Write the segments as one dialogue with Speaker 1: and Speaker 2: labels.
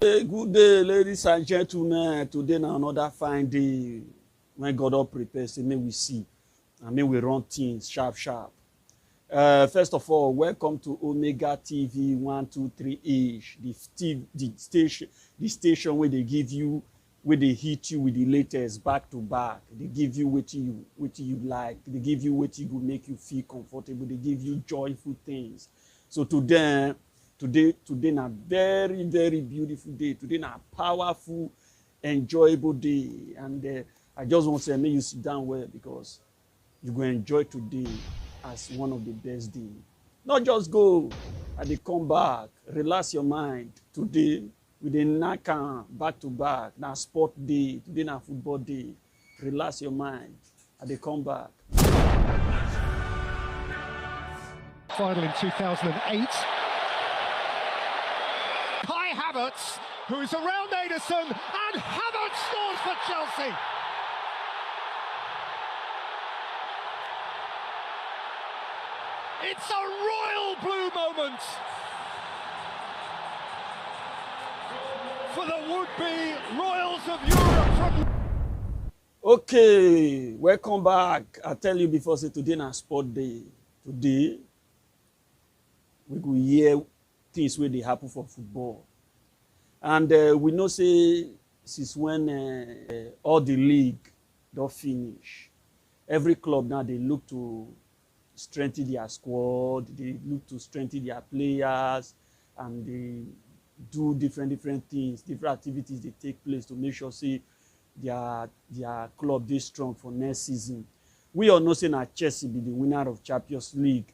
Speaker 1: Good day, ladies and gentlemen. Today na another fine day when God don prepare say make we see and make we run things sharp sharp. First of all, welcome to Omega TV 123H, the station where they give you, where they hit you with the latest back to back. They give you what you like. They give you what will make you feel comfortable. They give you joyful things. So today na very, very beautiful day. Today na powerful, enjoyable day. And I just want to say, make you sit down well because you go enjoy today as one of the best days. Not just go and they come back, relax your mind. Today, with a knack back to back, na sport day, today na football day. Relax your mind and they come back.
Speaker 2: Final in 2008. Kai Havertz, who's around Ederson, and Havertz scores for Chelsea. It's a royal blue moment for the would-be royals of Europe.
Speaker 1: Okay, welcome back. I tell you before, say today na sport day. Today, we go hear things where they happen for football. And we know say since when all the league don't finish, every club now they look to strengthen their squad, they look to strengthen their players, and they do different things, different activities they take place to make sure say their club is strong for next season. We all know say na Chelsea be the winner of Champions League,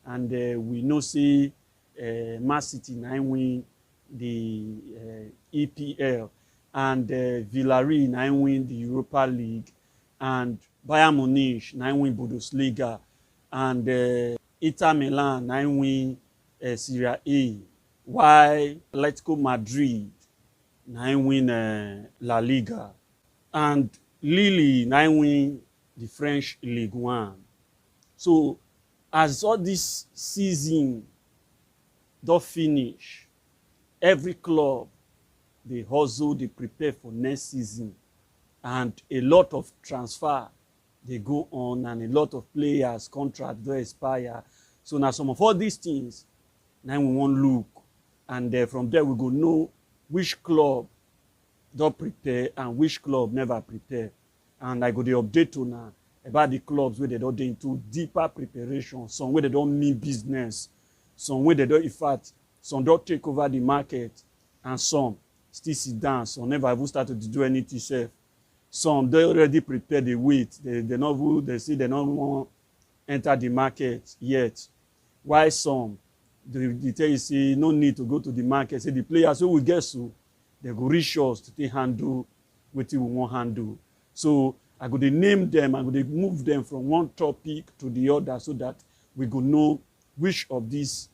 Speaker 1: and we know say Man City na win the EPL, and Villareal na win the Europa League, and Bayern Munich na win Bundesliga, and Inter Milan na win Serie A, while Atletico Madrid na win La Liga, and Lille na win the French Ligue 1. So as all this season don't finish, every club they hustle, they prepare for next season, and a lot of transfer they go on, and a lot of players contract don't expire. So now some of all these things now we want look, and from there we go know which club don't prepare and which club never prepare. And I go the update to now about the clubs where they don't do into deeper preparation, some where they don't mean business, some where they don't, in fact, some don't take over the market, and some still sit down, some never even started to do anything safe. Some they already prepare the wait, they say they don't want to enter the market yet. Why some they tell you say no need to go to the market, say the players who will get so they go reach us to take handle what we want handle. So I go to name them, I go to move them from one topic to the other so that we go know which of these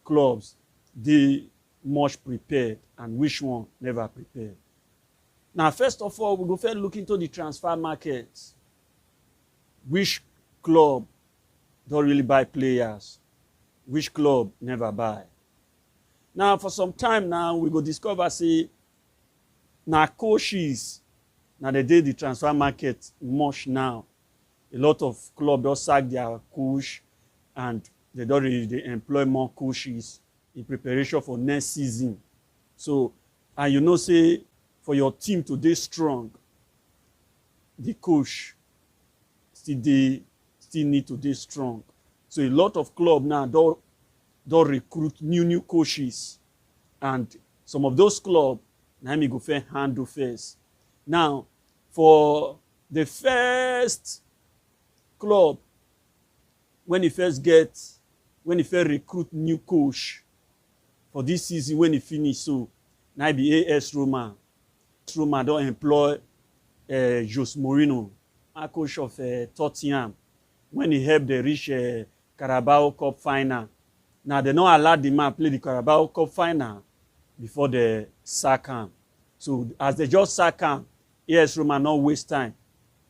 Speaker 1: clubs they much prepared and which one never prepared. Now, first of all, we go first look into the transfer market. Which club don't really buy players? Which club never buy? Now, for some time now, we go discover say now coaches now they did the transfer market much now. A lot of clubs don't sack their coach, and they don't really they employ more coaches in preparation for next season. So, and you know say for your team to be strong, the coach still need to be strong. So a lot of clubs now don't recruit new coaches, and some of those clubs now me go first handle first. Now, for the first club, when he first recruit new coach for this season, when he finish, so now be AS Roma. Roma don't employ Jose Mourinho, a coach of Tottenham, when he helped the reach Carabao Cup final. Now they don't allow the man play the Carabao Cup final before they sack him. So as they just sack him, AS Roma not waste time.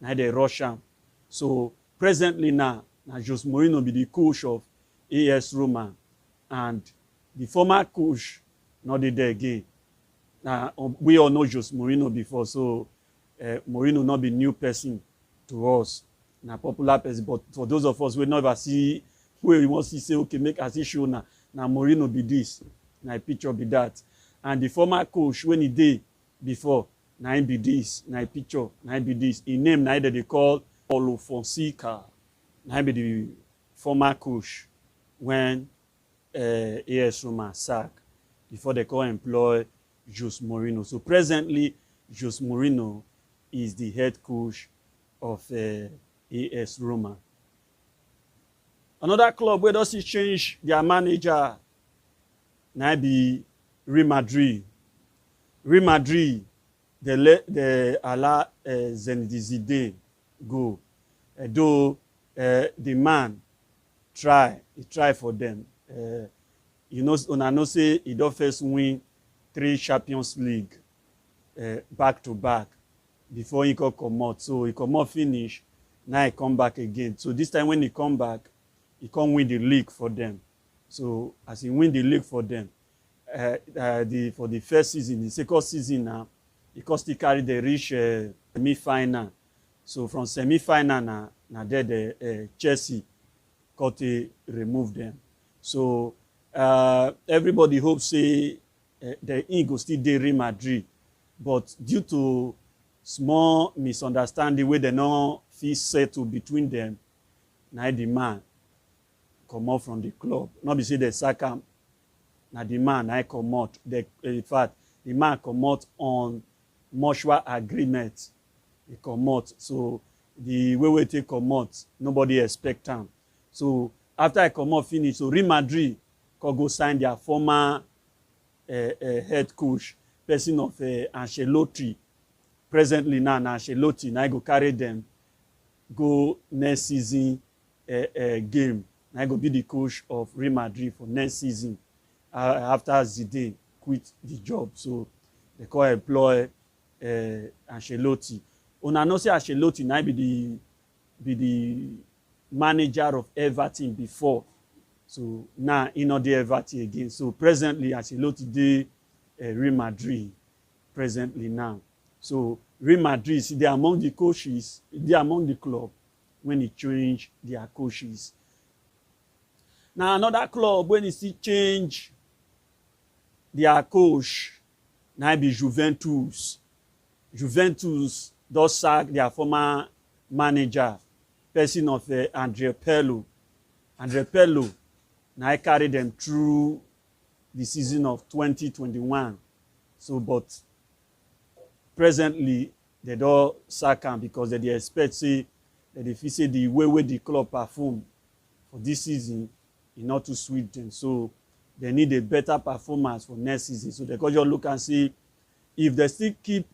Speaker 1: Now they rush him. So presently now Jose Mourinho be the coach of AS Roma, and the former coach not there again. Now, we all know Jose Mourinho before, so Mourinho not be new person to us. Now, popular person, but for those of us who never see, where we want to say, okay, make us show now Mourinho be this, now picture be that. And the former coach, when he did before, now he be this, now picture, now be this. In name, now they call Paulo Fonseca. Now be the former coach when AS Roma sacked before they call employ Jose Mourinho. So presently, Jose Mourinho is the head coach of AS Roma. Another club where does he change their manager? Now be Real Madrid. Real Madrid, they allow Zinedine Zidane go. Though the man he try for them. You know, I know say he don't first win 3 Champions League back to back before he could come out. So he come out finish, now he come back again. So this time when he come back, he can't win the league for them. So as he win the league for them, for the first season, the second season now, he could still carry the reach semi-final. So from semi-final now there the Chelsea got to remove them. So everybody hopes say the Eagles still dey Real Madrid, but due to small misunderstanding where they no fit settle between them, now the man come out from the club. Not be say they sack him. Now the man I come out. In fact, the man come out on mutual agreement. He come out. So the way we take come out, nobody expect him. So after I come out finish, so Real Madrid could go sign their former head coach, person of Ancelotti. Presently now, Ancelotti, now I go carry them, go next season game. Now I go be the coach of Real Madrid for next season after Zidane quit the job. So they call employ Ancelotti. Una know say Ancelotti now be the manager of Everton before. So now he not the Everton again. So presently Ancelotti dey Real Madrid presently now. So Real Madrid, see, they're among the coaches, they're among the club when he change their coaches. Now another club when he still change their coach, now be Juventus. Juventus does sack their former manager, person of Andrea Pirlo. Andrea Pirlo now I carry them through the season of 2021. So, but presently they don't sack him because they expect say that if you say the way the club perform for this season, it's not too sweet them. So they need a better performance for next season. So they could just look and see if they still keep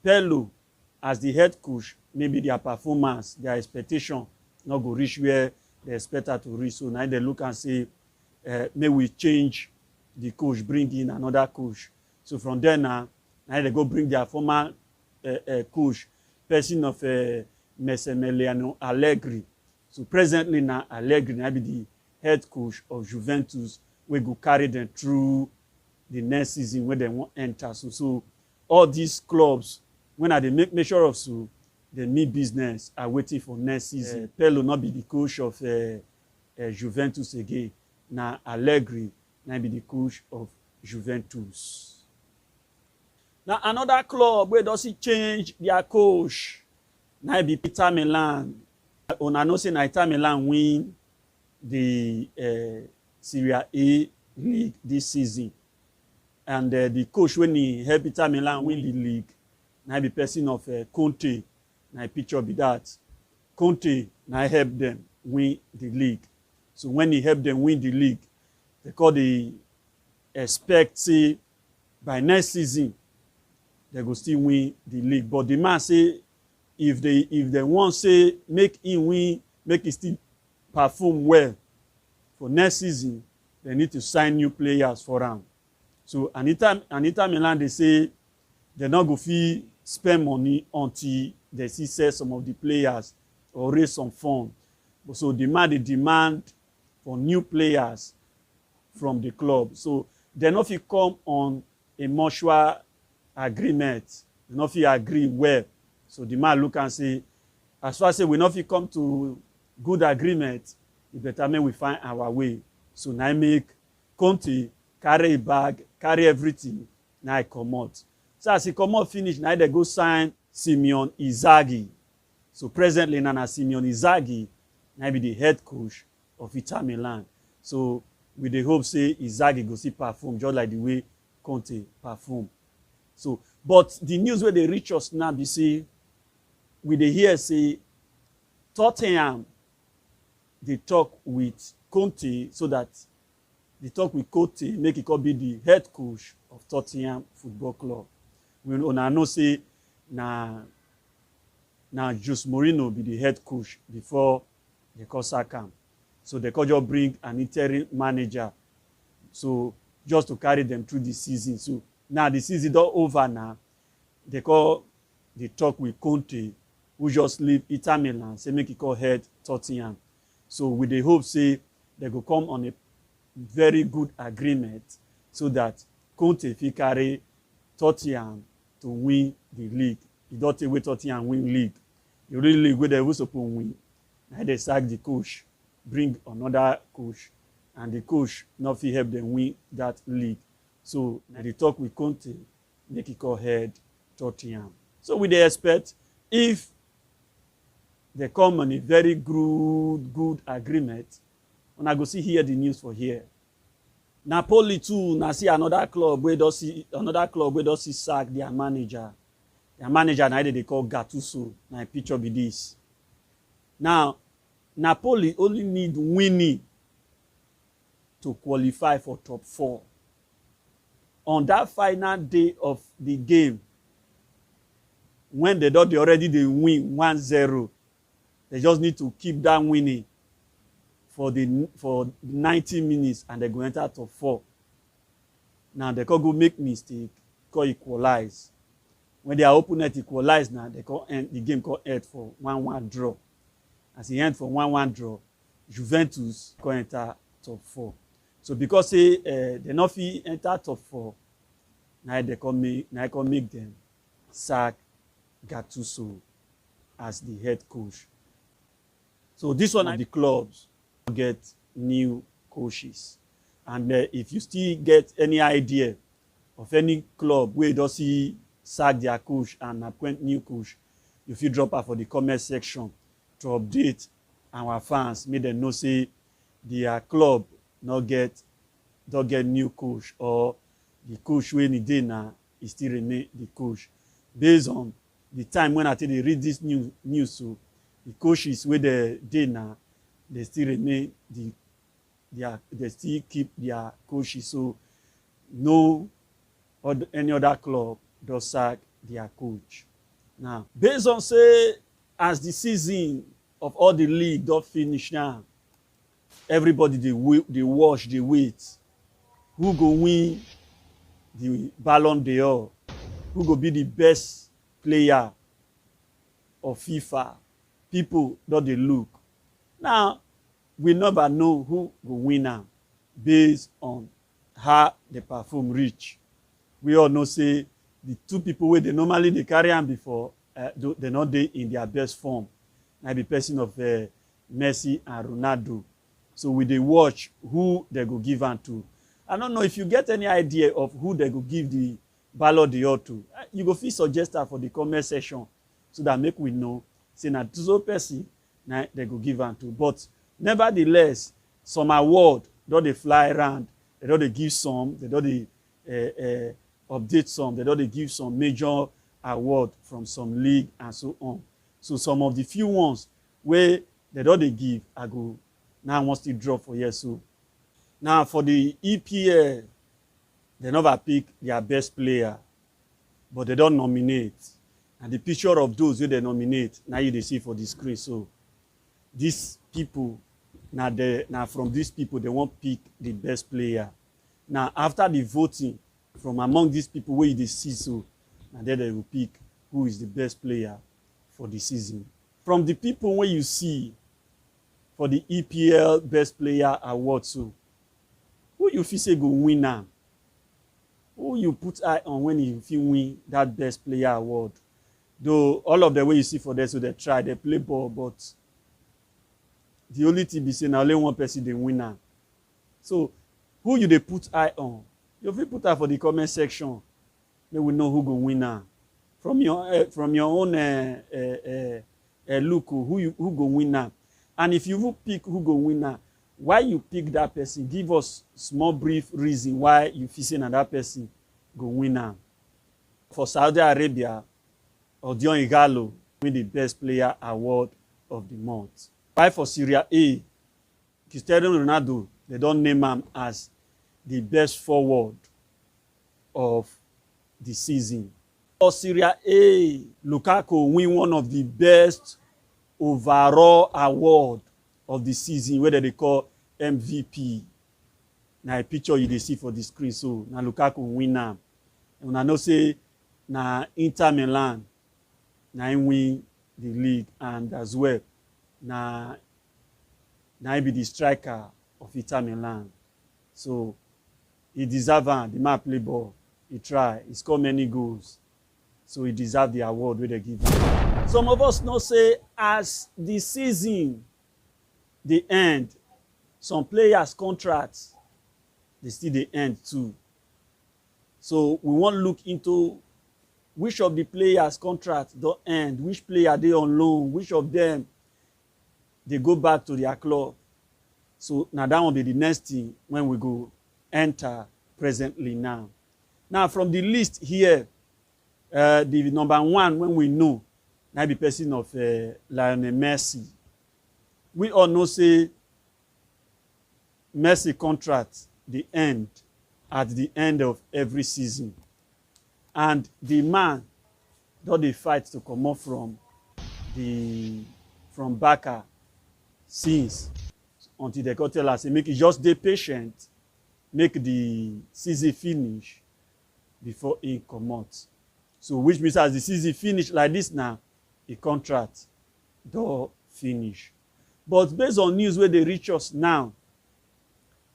Speaker 1: Pirlo as the head coach, maybe their performance, their expectation not go reach where they expect her to reach. So now they look and say, maybe we change the coach, bring in another coach. So from there now they go bring their former coach, person of Massimiliano Allegri. So presently now Allegri now be the head coach of Juventus. We go carry them through the next season where they want enter. So all these clubs, when they make sure of so, they mean business are waiting for next season. Pirlo not be the coach of Juventus again. Now Allegri now be the coach of Juventus. Now another club where does he change their coach? Now be Inter Milan. Una know say Inter Milan win the Serie A league this season. And the coach when he help Inter Milan win the league, now be person of Conte. Now picture be that. Conte now help them win the league. So when he help them win the league, they expect say by next season they go still win the league. But the man say if they want say make him win, make him still perform well for next season, they need to sign new players for him. So Inter Milan they say they not go fit spend money until they see sell some of the players or raise some funds. So they demand for new players from the club. So they no fit come on a mutual agreement. They no fit agree well. So the man look and say, as far as say we no fit come to good agreement, it better make we find our way. So now make Conte carry a bag, carry everything, now I comot. So as he comot finish, now they go sign Simone Inzaghi. So presently, Nana Simone Inzaghi now be the head coach of Inter Milan. So we dey hope say Inzaghi go see perform just like the way Conte perform. So, but the news where they reach us now be say we dey hear say Tottenham they talk with Conte so that they talk with Conte make he come be the head coach of Tottenham Football Club. We know say na Jose Mourinho be the head coach before they call sack am. So they could just bring an interim manager. So just to carry them through the season. So now the season don't over now. They talk with Conte, who just leave Inter Milan, say make he call head Tottenham. So with the hope say they go come on a very good agreement so that Conte fit carry Tottenham to win the league. He don't take away Tottenham win league. The real league where they will supposed win. Now they sack the coach, bring another coach, and the coach not fit help them win that league. So now they talk with Conte, make he call head Tottenham. So we dey expect if they come on a very good agreement, and I go see hear the news for here. Napoli too, na see another club where does see sack their manager. Their manager now they call Gattuso. Now picture be this. Now Napoli only need winning to qualify for top 4. On that final day of the game, when they already win 1-0, they just need to keep that winning for 90 minutes and they go enter top 4. Now they can go make mistake, can equalize. When their opponent equalize now, they can end the game can end for 1-1 draw. As he end for 1-1 draw, Juventus can enter top 4. So because they not fit enter top 4, now they can make them sack Gattuso as the head coach. So this one of the clubs get new coaches. And if you still get any idea of any club where does see sack their coach and appoint new coach, you feel drop out for the comment section to update our fans, make them know say their club don't get new coach, or the coach when he dey now he still remain the coach. Based on the time when I tell they read this news, so the coaches where they dey now, they still remain they still keep their coaches. So no any other club does sack their coach. Now, based on say as the season of all the league don't finish now, everybody they watch, they wait. Who go win the Ballon d'Or? Who go be the best player of FIFA? People don't they look. Now, we never know who go win now based on how they perform reach. We all know say the two people where they normally carry on before, they not dey in their best form. Now the person of Messi and Ronaldo. So we dey watch who they go give on to. I don't know if you get any idea of who they go give the Ballon d'Or to. You go feel suggest that for the comment section so that make we know. Say na so person na they go give on to. But nevertheless, some award don't they fly around. They don't they give some. They don't they update some. They don't they give some major award from some league and so on. So some of the few ones where they don't they give, I go now wants to drop for years. So now for the EPL, they never pick their best player, but they don't nominate. And the picture of those who they nominate, now you they see for the screen. So these people, now from these people, they won't pick the best player. Now after the voting, from among these people where they see, so and then they will pick who is the best player for the season. From the people where you see for the EPL Best Player Award, so who you feel say go win now? who you put eye on when you fit win that best player award? Though all of the way you see for them, so they try, they play ball, but the only thing be say na only one person dey win am. So who you dey put eye on? You fit put am for the comment section. Make we know who go win am. From your own look, who go win am. And if you pick who go win am, why you pick that person? Give us small brief reason why you feel say na that person go win am. For Saudi Arabia, Odion Ighalo win the best player award of the month. Why for Syria A, Cristiano Ronaldo, they don't name him as the best forward of the season. For Syria A, Lukaku win one of the best overall award of the season, whether they call MVP. Now a picture you dey see for the screen, so now Lukaku win am. And I know say na Inter Milan na him win the league, and as well na he be the striker of Inter Milan. So he deserve am. The man play ball, he try, he score many goals, so he deserve the award wey they give him. Some of us know say as the season dey end, some players contracts they still dey end too. So we wan look into which of the players contract don end, which player dey on loan, which of them they go back to their club. So now that will be the next thing when we go enter presently now. Now from the list here, the number one when we know, now the person of Lionel Messi. We all know say Messi contract the end at the end of every season. And the man don dey fight to come off from Barca since until they go tell us say make you just dey patient, make the season finish before he comot. So which means as the season finish like this now, the contract don finish. But based on news wey dey reach us now,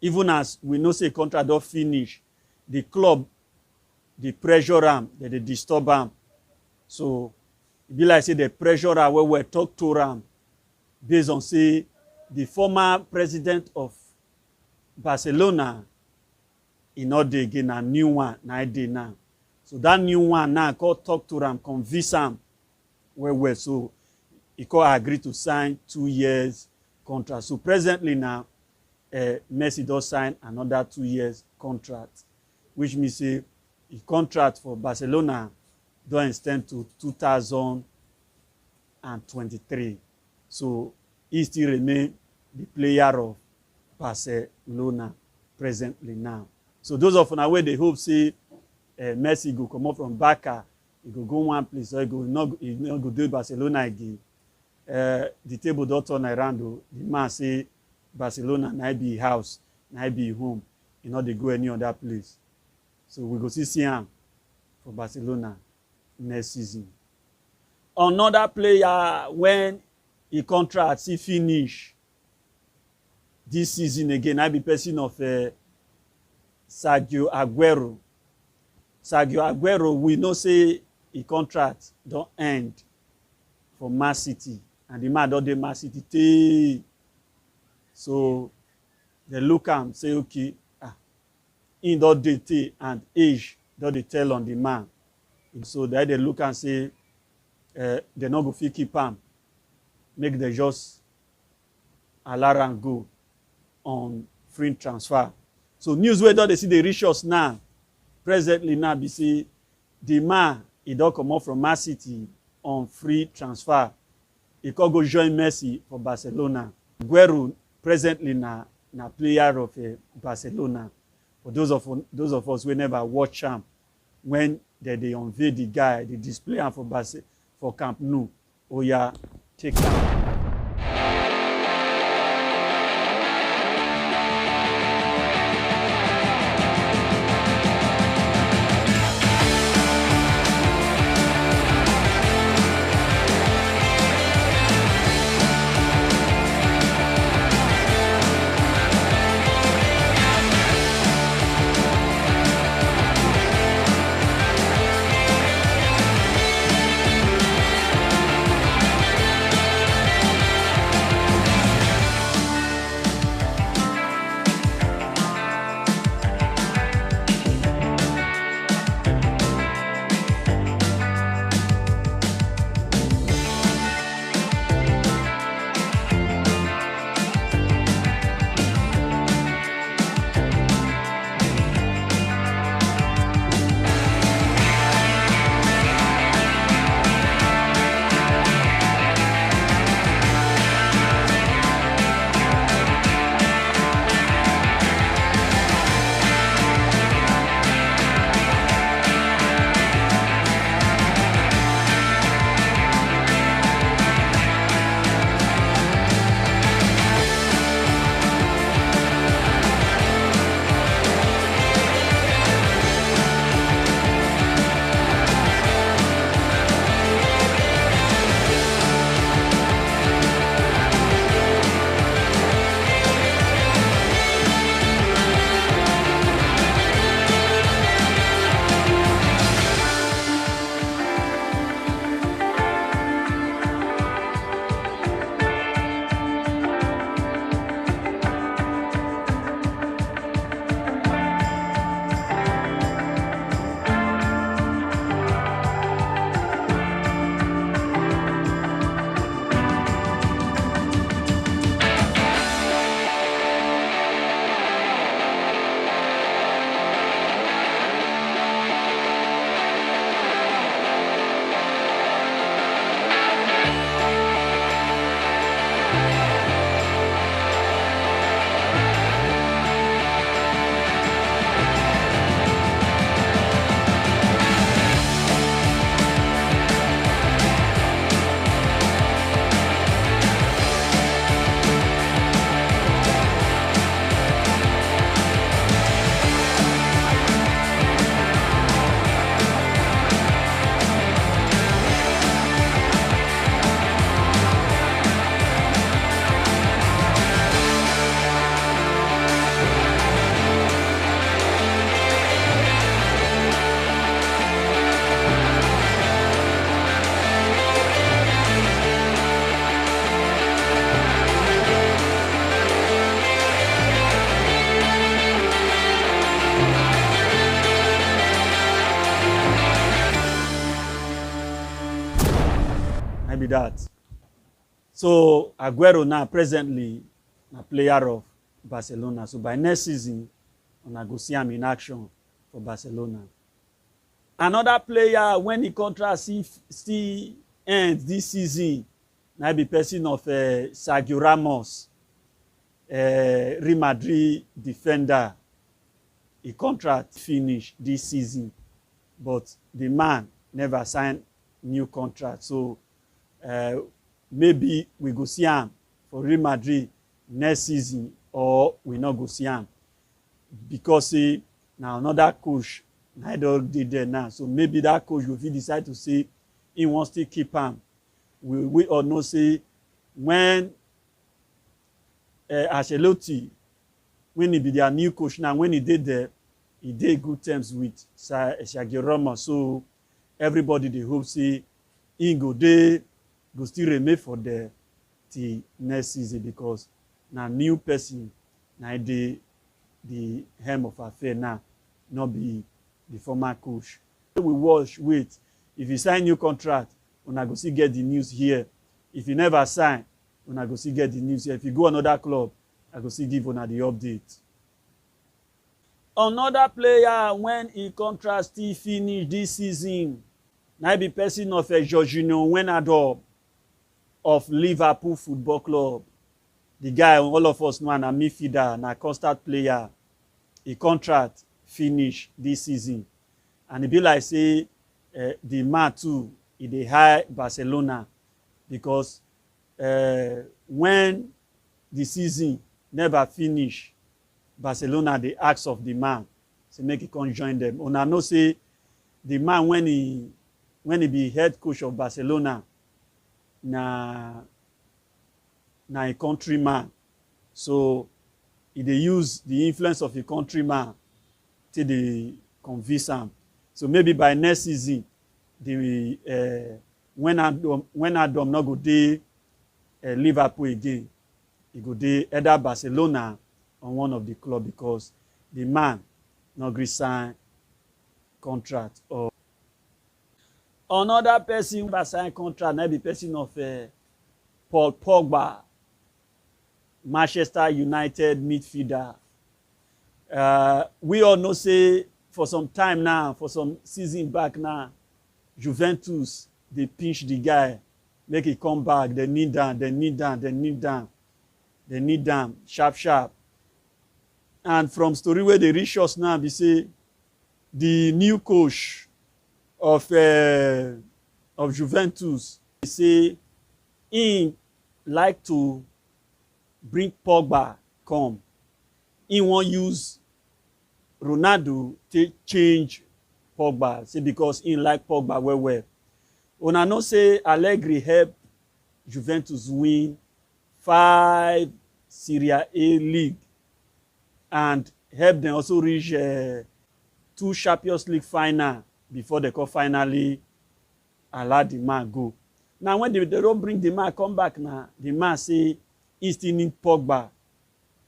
Speaker 1: even as we know say contract don finish, the club dey pressure am, they disturb am. So e be like say the pressure am well talk to am based on say the former president of Barcelona e no dey again, na new one na e dey now. So that new one now come talk to am, convince am well. So he come agree to sign 2 years contract. So presently now, Messi does sign another 2 years contract, which means say the contract for Barcelona don extend to 2023. So he still remain the player of Barcelona presently now. So those of una wey dey hope say Messi go comot from Barca, he go one place, or he no go do Barcelona again. The table don turn around. The man say Barcelona na be house, na be home. He no dey go any other place. So we go see him for Barcelona next season. Another player when he contract he finish this season again, I be person of Sergio Aguero. Sergio Aguero, we know say his contract don't end for Man City, and the man don dey Man City tey. So they look am say okay, he don dey tey and age don dey tell on the man. So they look and say they no go fit keep am, make they just allow am go on free transfer. So news wey don dey see dey reach us now, presently now be say the man he don comot from Man City on free transfer. He can go join Messi for Barcelona. Aguero presently na player of Barcelona. For those of us who never watch him, when they unveil the guy, they display him for Camp Nou. Oh yeah, take am. Maybe that. So Aguero now presently a player of Barcelona. So by next season, una go see him in action for Barcelona. Another player when the contract still ends this season, na be person of Sergio Ramos, Real Madrid defender. A contract finish this season, but the man never signed new contract. So maybe we go see him for Real Madrid next season, or we not go see him because now another coach I don't did there now. So maybe that coach will decide to say he wants to keep him. We all know say when Ancelotti, when he be their new coach now, when he did there, he did good terms with Sergio Ramos. So everybody they hope say he go still remain for the next season because now new person now the helm of affair now, not be the former coach. We wait. If he sign new contract, una go still get the news here. If he never sign, una go still get the news here. If you go another club, I go still give una the update. Another player when he contract still finish this season, na be person of Jorginho Wijnaldum of Liverpool Football Club. The guy all of us know na midfielder, na constant player. He contract finish this season, and e be like say the man too he dey hire Barcelona because when the season never finish, Barcelona dey ask of the man say make he come join them. Una know say the man when he be head coach of Barcelona na a countryman, so he dey use the influence of a countryman till dey convince am. So maybe by next season the Wijnaldum no go dey Liverpool again, he go dey either Barcelona or one of the club because the man no gree sign contract. Or another person that sign contract na be person of Paul Pogba, Manchester United midfielder. We all know say for some time now, for some season back now, Juventus they pinch the guy, make he come back. They need down sharp. And from story where they reach us now, they say the new coach of Juventus, they say he like to bring Pogba come. He won't use Ronaldo to change Pogba, say because he like Pogba well. Una know say Allegri help Juventus win 5 Serie A league and help them also reach 2 Champions League final before they can finally allow the man go. Now when they don't bring the man come back now, the man say he still need Pogba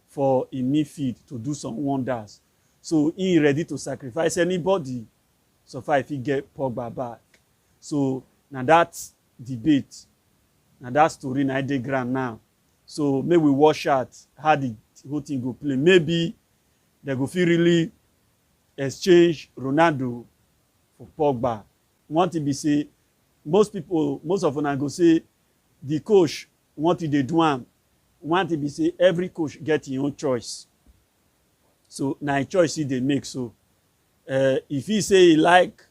Speaker 1: for a midfield to do some wonders. So he ready to sacrifice anybody so far if he get Pogba back. So now that debate, now that story na dey ground now. So maybe we watch out how the whole thing go play. Maybe they go feel really exchange Ronaldo for Pogba. One thing be say most of una go say the coach want to dey do am. One thing be say every coach get his own choice. So na a choice he dey make. So if he say he like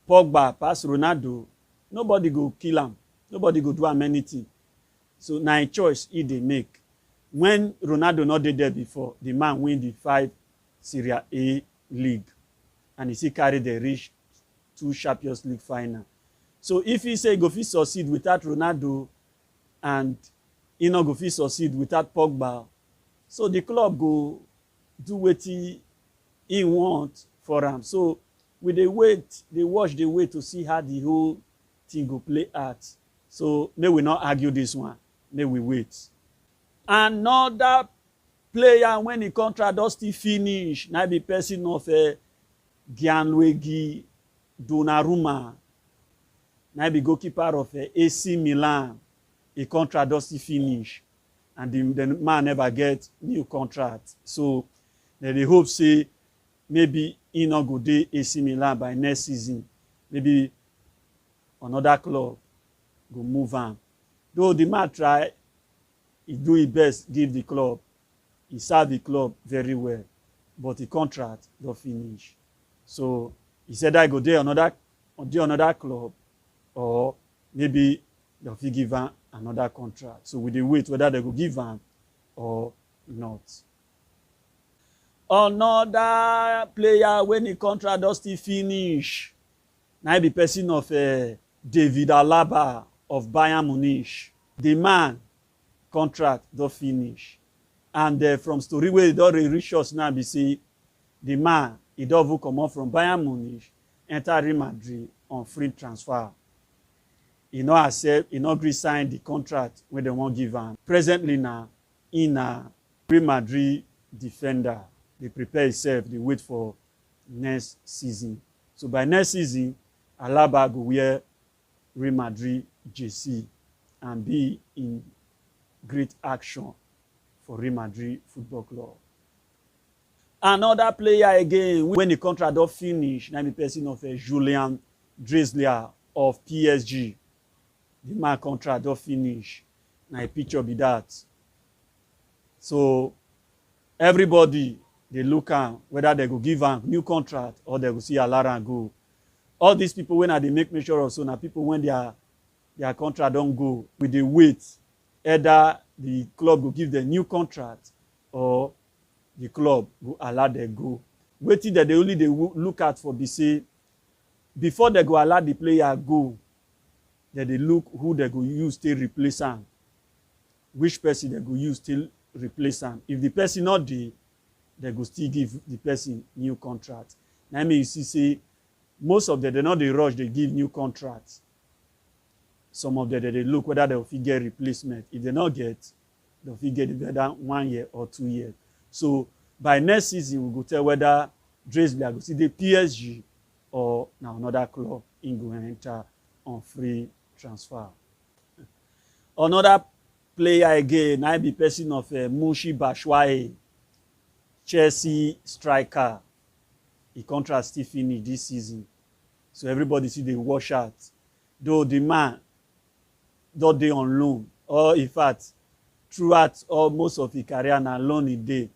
Speaker 1: Pogba pass Ronaldo, nobody go kill him. Nobody go do him anything. So na a choice he dey make. When Ronaldo not dey there before, the man win the 5 Serie A league, and he still carry the reach 2 Champions League final. So if he say he go fit succeed without Ronaldo, and he no go fit succeed without Pogba, so the club go do wetin he want for am. So we dey wait, dey watch, dey wait to see how the whole thing go play out. So may we not argue this one, may we wait. Another player when the contract don still finish, na be person of Gianluigi Donnarumma. Now be goalkeeper of AC Milan. A contract does still finish, and the man never get new contract. So they hope say maybe he not go dey AC Milan by next season. Maybe another club go move am. Though the man try, he do his best give the club. He serve the club very well, but the contract don finish. So he said I go dey another club, or maybe they'll fit give am another contract. So we dey wait whether they go give am or not. Another player when the contract don still finish, na be person of David Alaba of Bayern Munich. The man contract don finish, and from story wey don reach us now be say the man he don even comot from Bayern Munich enter Real Madrid on free transfer. He no accept, he no gree sign the contract wey dem wan give am. Presently now, he na Real Madrid defender. Dey prepare himself, dey wait for next season. So by next season, Alaba go wear Real Madrid jersey and be in great action for Real Madrid Football Club. Another player again, when the contract don finish, na the person of Julian Draxler of PSG. The man contract don finish. Na a picture be that. So everybody dey look am whether they go give am new contract or they go see Alara go. All these people when they make sure of so na people when their contract don go, we dey wait either the club go give them new contract or the club go allow them go. Wetin that they only dey look at for be say before they go allow the player go, that they look who they go use to replace am, which person they go use to replace am. If the person not dey, they go still give the person new contract. Now I mean you see say most of them they not dey rush, they give new contracts. Some of them they look whether they will get replacement. If they not get, they'll get whether 1 year or 2 years. So by next season we go tell whether Draxler go see the PSG or now another club in go enter on free transfer. Another player again, I be person of Moussa Batshuayi, Chelsea striker. His contract still finish this season. So everybody see the wash out. Though the man don't dey on loan, or in fact, throughout most of his career na loan he dey.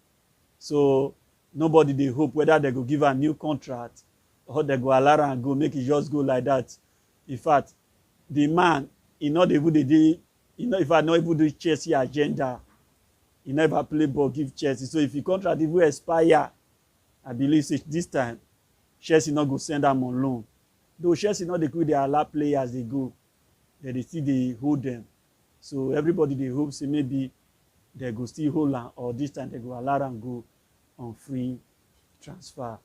Speaker 1: So nobody dey hope whether they go give a new contract or they go allow am go make it just go like that. In fact, the man he not even dey, if I not even do Chelsea agenda, he never play ball give Chelsea. So if the contract even expire, I believe this time Chelsea not go send am on loan. Though Chelsea not dey quick dey allow players they go, they still dey hold them. So everybody dey hope say maybe they go still hold am, or this time they go allow am go on free transfer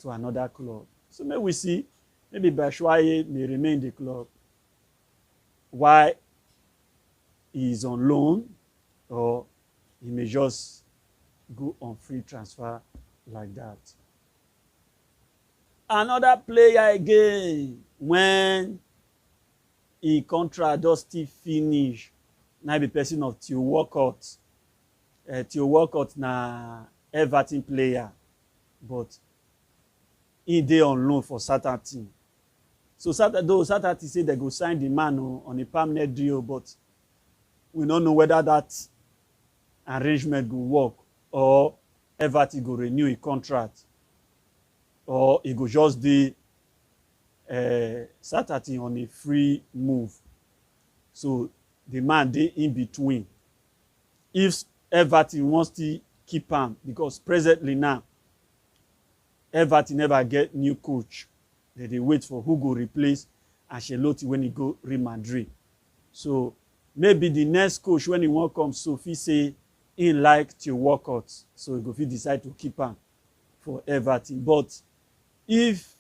Speaker 1: to another club. So maybe we see, maybe Batshuayi may remain in the club while he is on loan, or he may just go on free transfer like that. Another player again, when he contract does still finish, now be person of Theo Walcott. Theo Walcott na Everton player, but he dey on loan for certain team. So though certain team say they go sign the man on a permanent deal, but we don't know whether that arrangement go work, or Everton go renew a contract, or it go just dey Saturday on a free move. So the man dey in between. If Everton wants to keep him, because presently now Everton never get new coach, they wait for who go replace Ancelotti when he go Real Madrid. So maybe the next coach when he won't come, so he say he like Theo Walcott, so he go fit decide to keep him for Everton. But if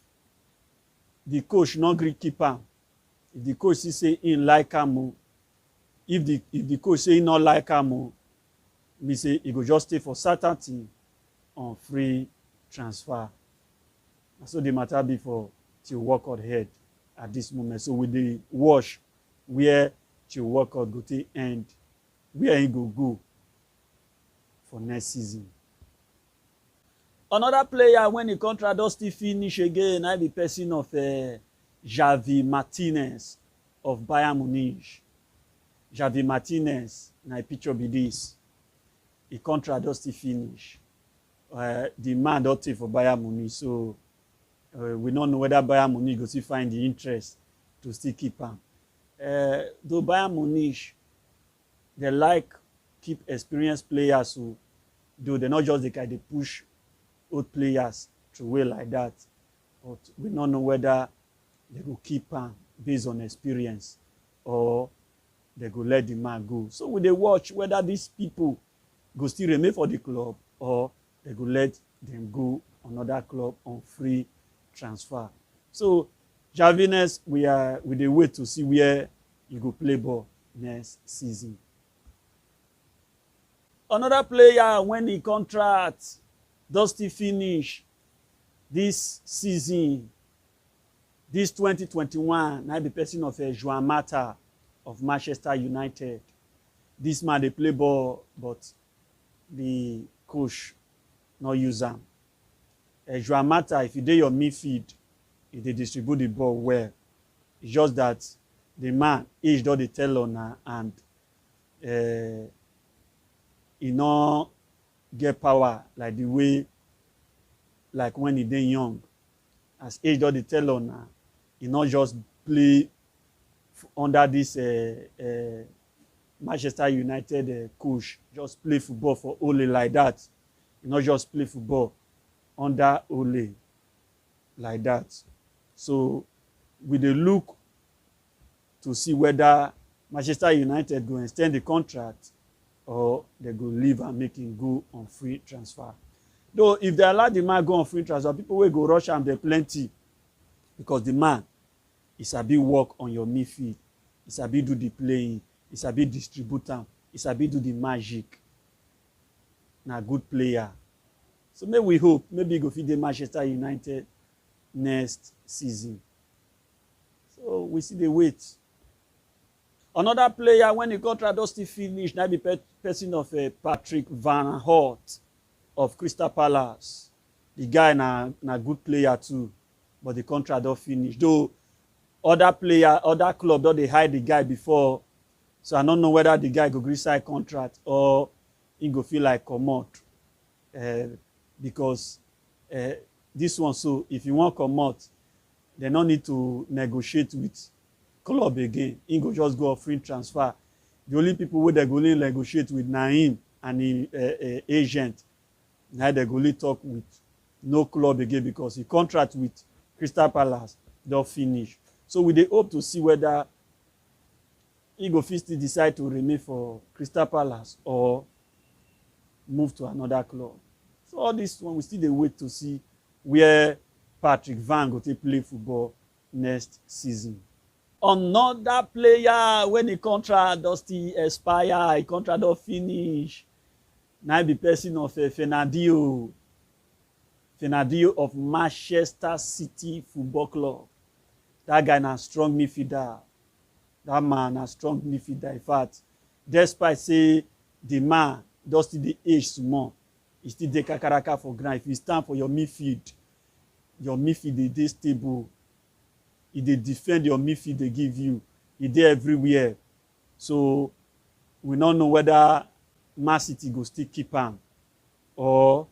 Speaker 1: the coach not gree keep him, if the coach say he like him, if the coach say he not like him, me say he go just stay for certain team on free transfer. So the matter be for Theo Walcott head at this moment. So with the watch where she work out go to end, where he go for next season. Another player when the contract does still finish again, I be person of Javi Martinez of Bayern Munich. Javi Martinez, na picture be this. The contract does still finish. The man don't take for Bayern Munich, so we don't know whether Bayern Munich go still find the interest to still keep him. Though Bayern Munich, they like keep experienced players who, though they're not just the kind they push old players to way like that, but we don't know whether they will keep him based on experience or they go let the man go. So we dey watch whether these people go still remain for the club or they go let them go another club on free transfer. So Javines, we dey wait to see where you go play ball next season. Another player when the contract does still finish this season, this 2021, na the person of Juan Mata of Manchester United. This man dey play ball, but the coach no use am. Juan Mata, if you dey your midfield, if they distribute the ball well, it's just that the man age don dey tell on and he no get power like the way like when he dey young. As age don dey tell on he not just play under this Manchester United coach, just play football for Ole like that. He not just play football under Ole like that. So we dey look to see whether Manchester United go extend the contract or they go leave and make him go on free transfer. Though if they allow the man go on free transfer, people will go rush am, there plenty, because the man is a big work on your midfield. It's a big do the playing. It's a big distribute am. It's a big do the magic. Na good player. So maybe we hope maybe he go fit dey Manchester United next season. So we see the wait. Another player when the contract does still finish, na be person of Patrick Van Hort of Crystal Palace. The guy na good player too, but the contract don't finish. Though other club don dey hide the guy before, so I don't know whether the guy go gree sign contract or he go feel like comot. Because this one, so if you want comot, they no need to negotiate with club again. He go just go free transfer. The only people wey they go only negotiate with na him and the agent. Now they go only talk with no club again because the contract with Crystal Palace don finish. So we dey hope to see whether he go fit still decide to remain for Crystal Palace or move to another club. So all this one we still dey wait to see where Patrick Van go take play football next season. Another player when the contract does still expire, the contract don finish, na be person of Fernandinho of Manchester City Football Club. That guy na strong midfielder. That man na strong midfielder. In fact, despite say the man does still the age small, he still dey kakaraka for ground. If you stand for your midfield dey stable. He dey defend your midfield they give you. He dey everywhere. So we don't know whether Man City go still keep him or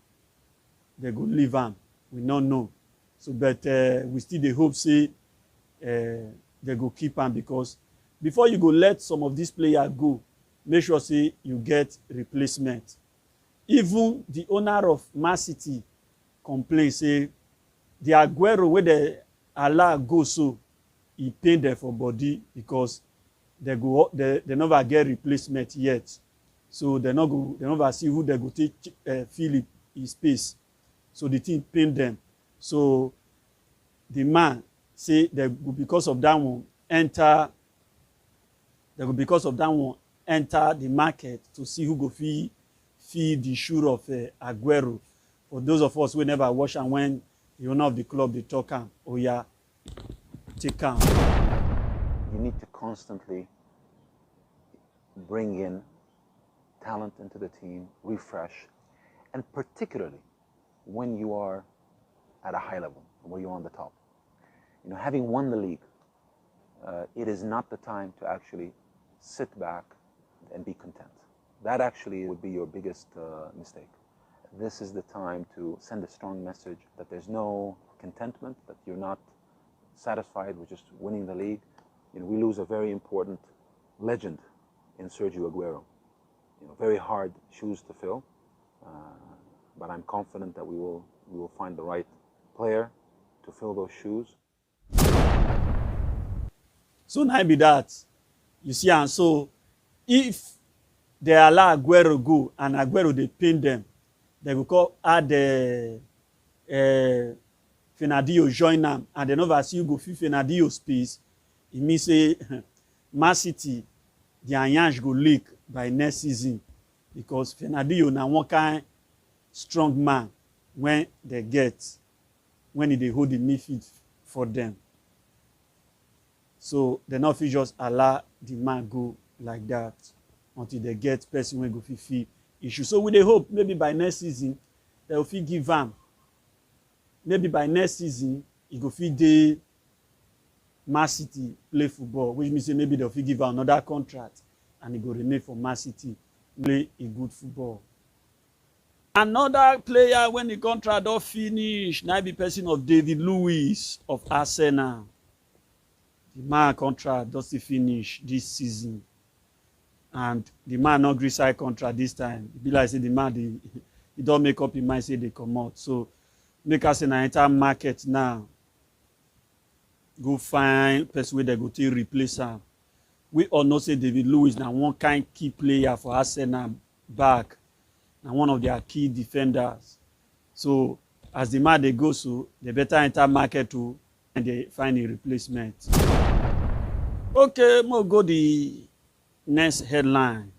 Speaker 1: they go leave him. We don't know. So but we still dey hope say they go keep him, because before you go let some of these players go, make sure say you get replacement. Even the owner of Man City complain say the Aguero wey they allow go, so he paid them for body because they never get replacement yet. So they never see who they go take fill his space. So the team paid them. So the man say they go because of that one enter the market to see who go feed the shoe of Aguero. For those of us who never watch and when the owner of the club they talk am, oh yeah, take am.
Speaker 3: You need to constantly bring in talent into the team, refresh, and particularly when you are at a high level, where you're on the top. You know, having won the league, it is not the time to actually sit back and be content. That actually would be your biggest mistake. This is the time to send a strong message that there's no contentment, that you're not satisfied with just winning the league. You know, we lose a very important legend in Sergio Aguero. You know, very hard shoes to fill, but I'm confident that we will find the right player to fill those shoes.
Speaker 1: So now be that. You see, and so if they allow Aguero go and Aguero they pain them, they will add Fernandinho join them, and then over see you go fill Fernandinho space. It means say Man City, the Anyange go leak by next season because Fernandinho na one kind strong man when they hold the midfield for them. So they not fit just allow the man go like that until they get person when go fit issue. So we dey hope maybe by next season they will fit give am. Maybe by next season he go fit dey Man City play football, which means say maybe they'll fit give am another contract and he go remain for Man City play a good football. Another player when the contract don finish, na be person of David Luiz of Arsenal. The man contract don still finish this season, and the man no gree sign contract this time. E be like say the man he don make up him mind say dey comot. So make us say na enter market now, go find person wey dey go take replace am. We all know say David Luiz na one kind key player for Arsenal back, na one of their key defenders. So as the man dey go, so they better enter market too and they find a replacement. Okay, we'll go the next headline.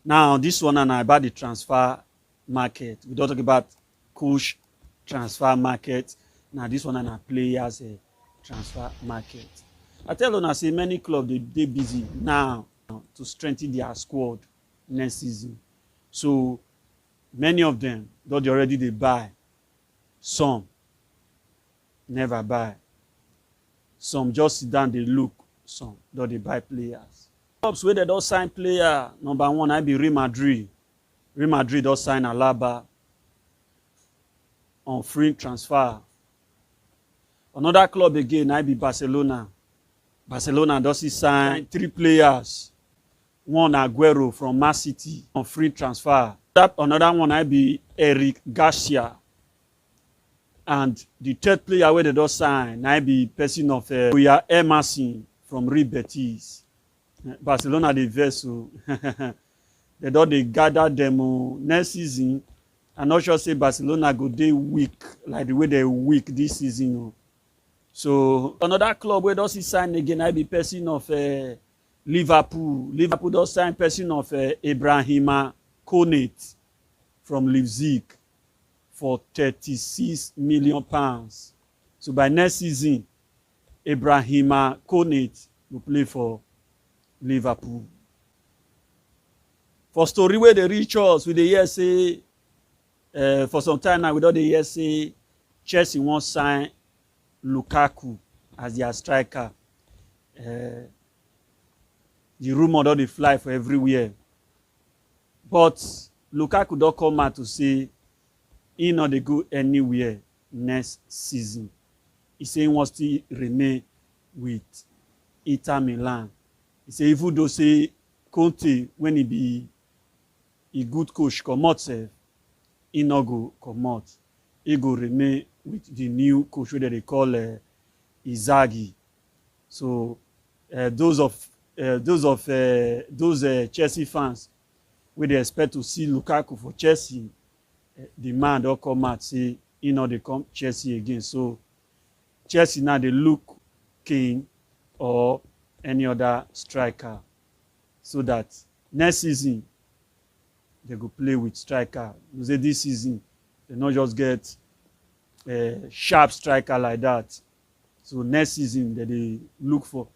Speaker 1: Now this one na about the transfer market. We don't talk about coach transfer market. Now this one na players transfer market. I tell you, I say many clubs they busy now to strengthen their squad next season. So many of them don't already they buy. Some never buy. Some just sit down, they look. Some don't they buy players. Clubs where they don't sign player. Number one, I be Real Madrid. Real Madrid don't sign Alaba on free transfer. Another club again, I be Barcelona. Barcelona does sign 3 players. One Aguero from Man City on free transfer. Another one I be Eric Garcia. And the third player where they don't sign, I be person of Emerson from Real Betis. Barcelona the vessel. They don't they gather them next season. I'm not sure say Barcelona go dey weak like the way they weak this season. So another club where does he sign again, I be person of Liverpool. Liverpool does sign person of Ibrahima Konate from Leipzig for £36 million. So by next season, Ibrahima Konate will play for Liverpool. For story where they reach us, we dey hear say for some time now, we don't hear say Chelsea won't sign Lukaku as their striker. The rumor don't they fly for everywhere. But Lukaku don't come out to say he not they go anywhere next season. He say he wants to remain with Inter Milan. He say even though say Conte when he be a good coach come out sef, he not go come out. He go remain with the new coach that they call Inzaghi. So those Chelsea fans, we they expect to see Lukaku for Chelsea, the man don't come out say he not they come Chelsea again. So Chelsea now they look Kane or any other striker, so that next season they go play with striker. You say this season they not just get a sharp striker like that. So next season they look for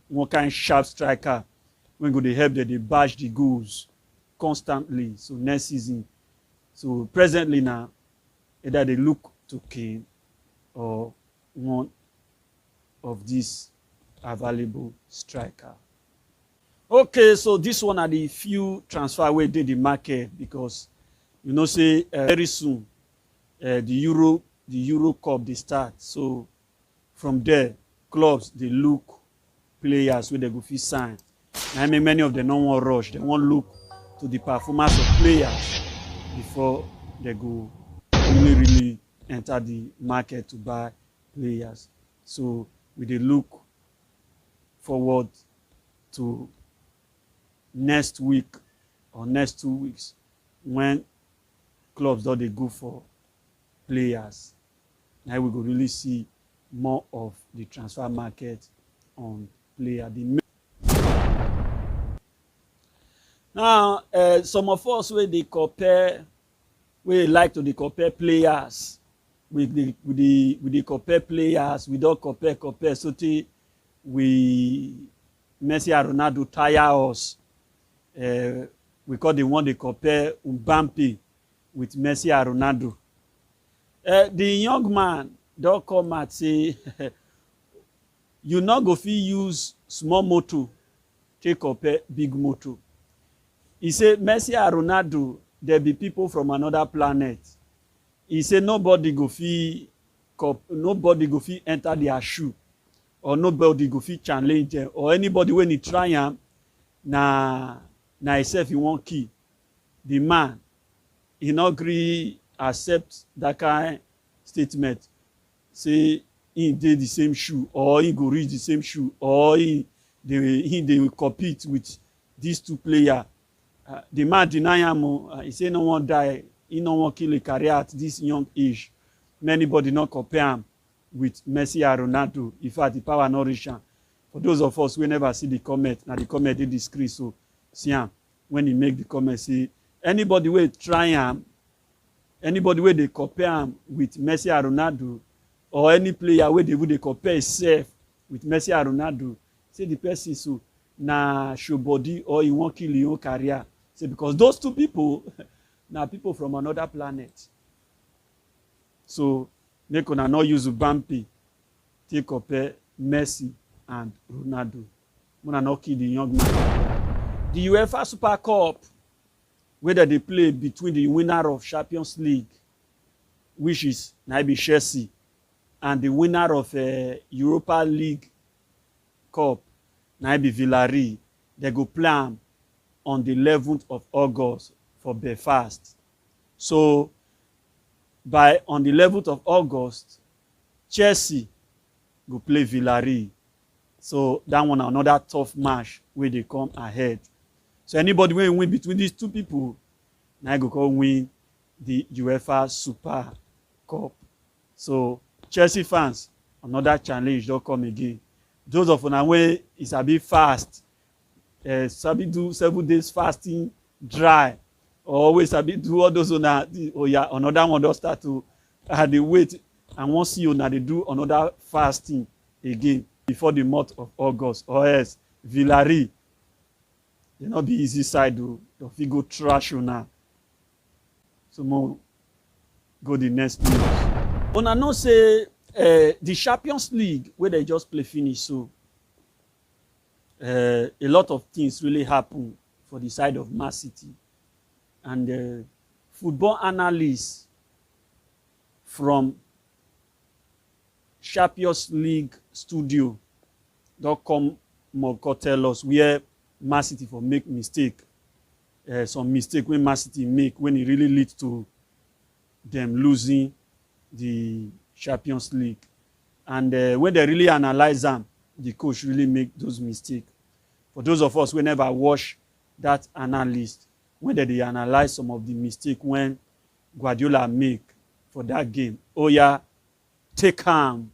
Speaker 1: one kind of sharp striker when go they help that they bash the goals constantly. So next season, so presently now, either they look to Kane or one of these available striker. Okay, so this one are the few transfer wey dey the market because you know say very soon the Euro Cup dey start. So from there, clubs they look players wey they go fit sign. I mean many of them no wan rush. They wan look to the performance of players before they go really enter the market to buy players. So we dey look forward to next week or next 2 weeks when clubs don dey go for players. Now we go really see more of the transfer market on player. Now some of us wey dey compare, we like to dey compare players. We dey compare players. We don compare so tey Messi and Ronaldo tire us. We call the one they compare Mbappe with Messi and Ronaldo. The young man don't come and say, you not go fit use small motor, take compare big motor. He say Messi and Ronaldo, there be people from another planet. He say nobody go fit enter their shoe, or nobody go fit challenge them, or anybody when he try am, na himself he won't kill. The man, he not agree accept that kind statement. Say he did the same shoe, or he go reach the same shoe, or they will compete with these two players. The man deny him. He say no one die. He no one kill a career at this young age. Anybody not compare him with Messi and Ronaldo. In fact, the power not reach him. For those of us who never see the comment, now the comment is discreet. So see him when he make the comment, say anybody will try him, anybody where they compare him with Messi and Ronaldo, or any player where they compare himself with Messi and Ronaldo, say the person so na show body or he won't kill your own career. Say because those two people now people from another planet. So they can not use Mbappe take compare Messi and Ronaldo. Muna not kill the young man. The UEFA Super Cup, whether they play between the winner of Champions League, which is maybe Chelsea, and the winner of Europa League Cup, maybe Villareal, they go play on the 11th of August for Belfast. So on the 11th of August, Chelsea go play Villareal. So that one another tough match where they come ahead. So anybody when win between these two people, now go come win the UEFA Super Cup. So Chelsea fans, another challenge don't come again. Those of una way is a bit fast. Sabi do 7 days fasting dry. Always a bit do all those another one don't start to they wait and once see you now they do another fasting again before the month of August. Or else Villareal, they not be easy side though. Don't go trash you now. So more go the next news. Una know say the Champions League where they just play finish, so a lot of things really happen for the side of Man City, and football analysts from Champions League studio don't come more tell us where Man City for make mistake, some mistake when Man City make when it really leads to them losing the Champions League. And when they really analyze them, the coach really make those mistakes. For those of us who never watch that analyst, when they analyze some of the mistakes when Guardiola make for that game, oh yeah, take calm.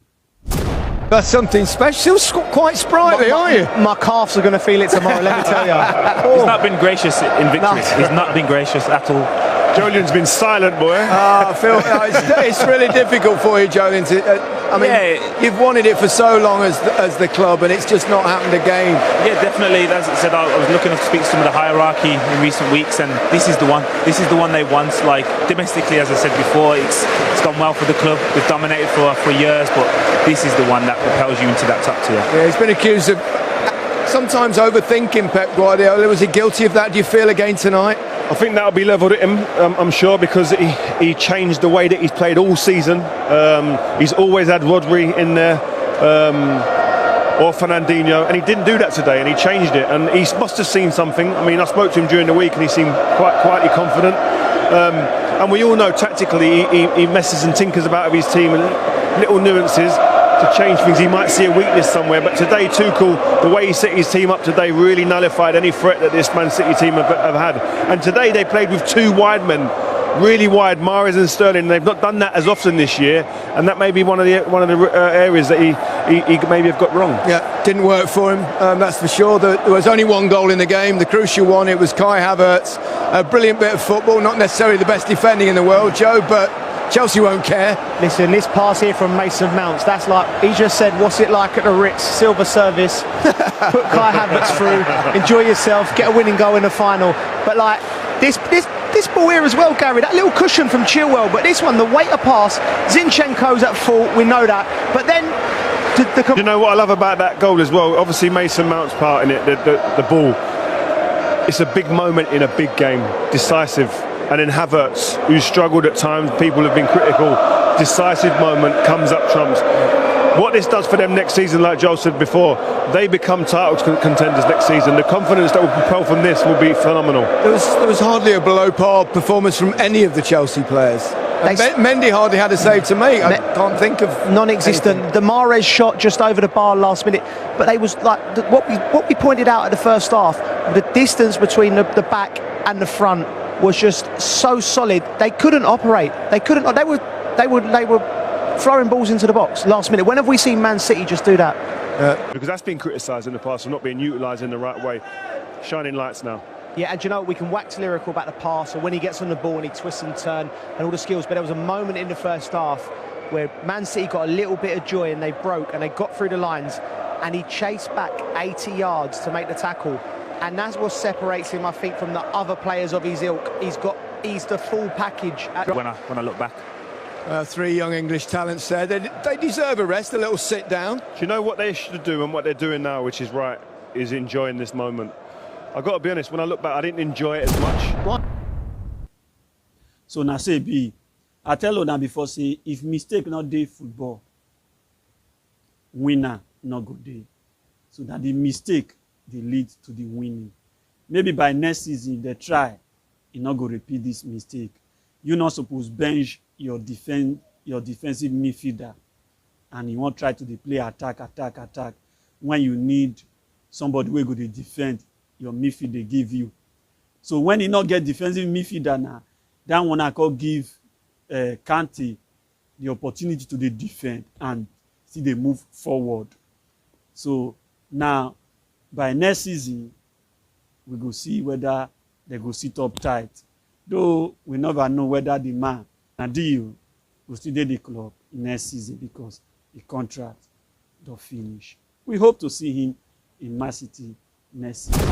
Speaker 4: That's something special. Still quite sprightly, aren't you?
Speaker 5: My calves are going to feel it tomorrow, let me tell you.
Speaker 6: He's not been gracious in victories. He's not been gracious at all.
Speaker 4: Joleon's been silent, boy.
Speaker 5: Phil, it's really difficult for you, Jolien,
Speaker 4: I mean, you've wanted it for so long as the club, and it's just not happened again.
Speaker 6: Yeah, definitely. As I said, I was looking to speak to some of the hierarchy in recent weeks, and this is the one. This is the one they want. Like domestically, as I said before, it's gone well for the club. We've dominated for years, but this is the one that propels you into that top tier.
Speaker 4: Yeah, he's been accused of sometimes overthinking Pep Guardiola. Was he guilty of that, do you feel, again tonight?
Speaker 7: I think that'll be levelled at him, I'm sure, because he changed the way that he's played all season. He's always had Rodri in there, or Fernandinho, and he didn't do that today, and he changed it. And he must have seen something. I mean, I spoke to him during the week, and he seemed quite quietly confident. And we all know tactically he messes and tinkers about with his team and little nuances to change things. He might see a weakness somewhere, but today Tuchel, the way he set his team up today, really nullified any threat that this Man City team have had. And today they played with two wide men, really wide, Mahrez and Sterling. They've not done that as often this year, and that may be one of the areas that he maybe have got wrong.
Speaker 4: Yeah, didn't work for him, that's for sure. There was only one goal in the game, the crucial one. It was Kai Havertz, a brilliant bit of football, not necessarily the best defending in the world, Joe, but Chelsea won't care.
Speaker 5: Listen, this pass here from Mason Mounts, that's like, he just said, what's it like at the Ritz? Silver service, put Kai Havertz through, enjoy yourself, get a winning goal in the final. But like, this ball here as well, Gary, that little cushion from Chilwell, but this one, the weight of pass, Zinchenko's at fault, we know that. But then,
Speaker 7: you know what I love about that goal as well? Obviously Mason Mount's part in it, the ball. It's a big moment in a big game, decisive. And then Havertz, who struggled at times, people have been critical, decisive moment, comes up trumps. What this does for them next season, like Joel said before, they become title contenders next season. The confidence that will propel from this will be phenomenal.
Speaker 4: There was hardly a below-par performance from any of the Chelsea players. Mendy hardly had a save to make. I can't think of
Speaker 5: non-existent.
Speaker 4: anything.
Speaker 5: The Mahrez shot just over the bar last minute, but they was like what we pointed out at the first half. The distance between the back and the front was just so solid. They couldn't operate. They were throwing balls into the box last minute. When have we seen Man City just do that?
Speaker 7: Because that's been criticised in the past for not being utilised in the right way. Shining lights now.
Speaker 5: Yeah, and you know, we can wax lyrical about the pass, or when he gets on the ball and he twists and turns and all the skills, but there was a moment in the first half where Man City got a little bit of joy and they broke and they got through the lines, and he chased back 80 yards to make the tackle. And that's what separates him, I think, from the other players of his ilk. He's the full package.
Speaker 6: When I look back.
Speaker 4: Three young English talents there. They deserve a rest, a little sit down.
Speaker 7: Do you know what they should do and what they're doing now, which is right, is enjoying this moment? I've got to be honest, when I look back, I didn't enjoy it as much.
Speaker 1: So now say be, I tell you now before, say, if mistake not day football, winner not good day. So that the mistake, they lead to the winning. Maybe by next season, if they try, you not go repeat this mistake. You're not supposed to bench your defensive midfielder, and you won't try to play attack. When you need somebody who go to defend your midfield, they give you. So when you not get defensive midfielder now, that one I could give Kante the opportunity to defend and see they move forward. So now, by next season, we go see whether they go sit up tight. Though we never know whether the man Nadio will still do the club next season because the contract don't finish. We hope to see him in Man City next season.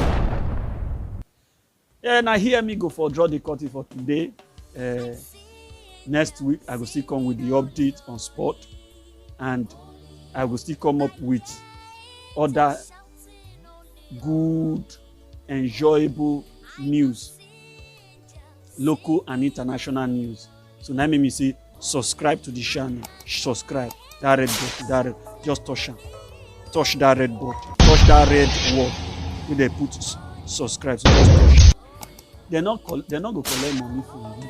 Speaker 1: Yeah, now hear me go for draw the curtain for today. Next week, I will still come with the update on sport, and I will still come up with other good, enjoyable news, local and international news. So now make me say, subscribe to the channel, subscribe, that red button, just touch that red button, touch that red word, where they put subscribe, so just touch. They're not going to collect money from you,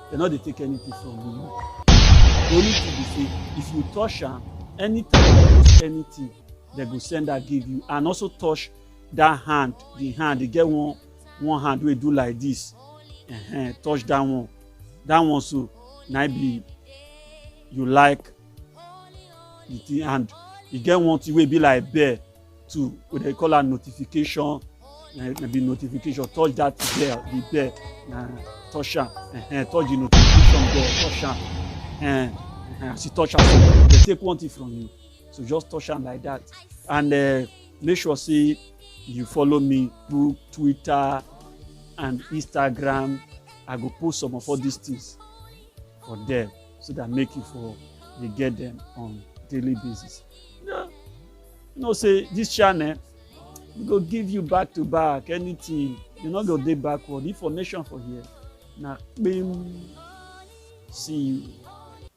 Speaker 1: they're not going to take anything from you. The only thing is say, if you touch them, anytime you post anything, they go send that give you, and also touch that hand, the hand, they get one hand we do like this, touch that one so now be you like the thing, and you get one thing will be like bear too, what they call a notification, maybe notification, touch that bear, the bear, touch am, touch the notification bear, touch am, As you touch am, they take one thing from you. So just touch am like that. And make sure say you follow me through Twitter and Instagram. I go post some of all these things for them so that make you for they get them on daily basis. Yeah. You know, say this channel, we go give you back to back anything. You're not gonna dey backward. Information for here. Now, see you.